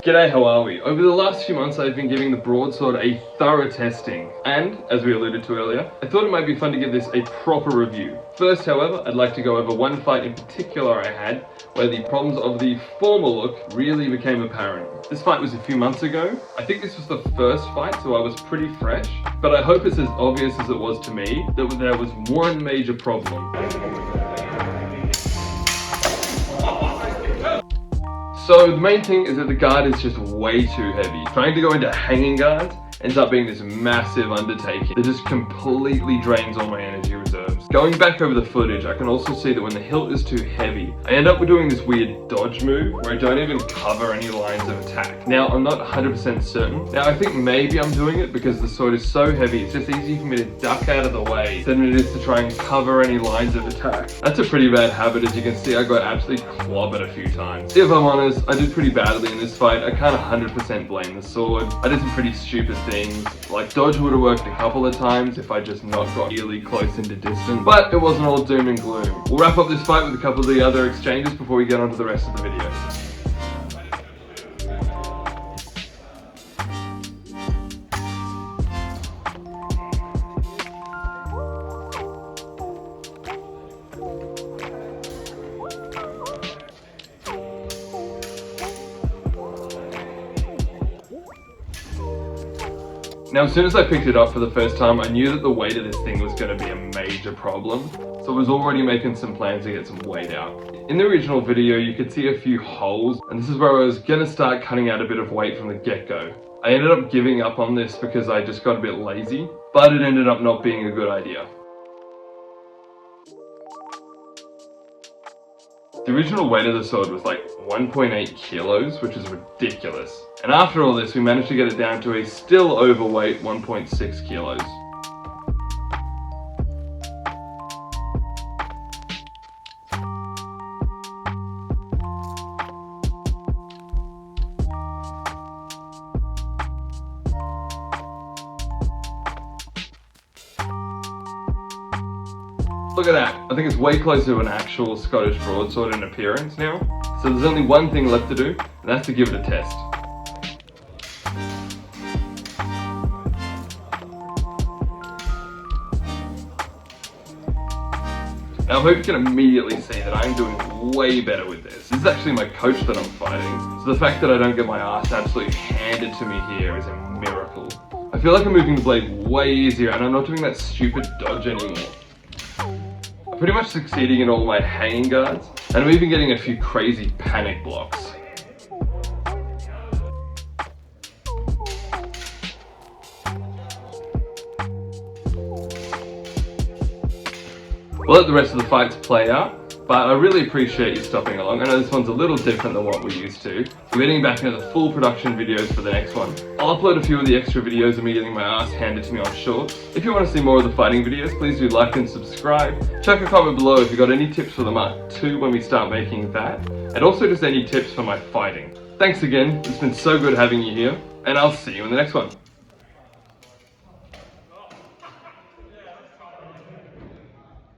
G'day, how are we? Over the last few months I've been giving the broadsword a thorough testing, and, as we alluded to earlier, I thought it might be fun to give this a proper review. First, however, I'd like to go over one fight in particular I had, where the problems of the former look really became apparent. This fight was a few months ago. I think this was the first fight, so I was pretty fresh, but I hope it's as obvious as it was to me that there was one major problem. So the main thing is that the guard is just way too heavy. Trying to go into hanging guards ends up being this massive undertaking that just completely drains all my energy reserves. Going back over the footage, I can also see that when the hilt is too heavy, I end up doing this weird dodge move where I don't even cover any lines of attack. Now, I'm not 100% certain. Now, I think maybe I'm doing it because the sword is so heavy, it's just easy for me to duck out of the way than it is to try and cover any lines of attack. That's a pretty bad habit. As you can see, I got absolutely clobbered a few times. If I'm honest, I did pretty badly in this fight. I can't 100% blame the sword. I did some pretty stupid things, like dodge would have worked a couple of times if I just not got really close into distance, but it wasn't all doom and gloom. We'll wrap up this fight with a couple of the other exchanges before we get on to the rest of the video. Now, as soon as I picked it up for the first time, I knew that the weight of this thing was going to be a major problem, so I was already making some plans to get some weight out. In the original video, you could see a few holes, and this is where I was going to start cutting out a bit of weight from the get-go. I ended up giving up on this because I just got a bit lazy, but it ended up not being a good idea. The original weight of the sword was like 1.8 kilos, which is ridiculous. And after all this, we managed to get it down to a still overweight 1.6 kilos. Look at that. I think it's way closer to an actual Scottish broadsword in appearance now. So there's only one thing left to do, and that's to give it a test. Now I hope you can immediately see that I'm doing way better with this. This is actually my coach that I'm fighting, so the fact that I don't get my ass absolutely handed to me here is a miracle. I feel like I'm moving the blade way easier and I'm not doing that stupid dodge anymore. I'm pretty much succeeding in all my hanging guards, and I'm even getting a few crazy panic blocks. We'll let the rest of the fights play out, but I really appreciate you stopping along. I know this one's a little different than what we're used to. We're getting back into the full production videos for the next one. I'll upload a few of the extra videos of me getting my ass handed to me on shorts. If you want to see more of the fighting videos, please do like and subscribe. Chuck a comment below if you've got any tips for the Mark II when we start making that, and also just any tips for my fighting. Thanks again, it's been so good having you here, and I'll see you in the next one.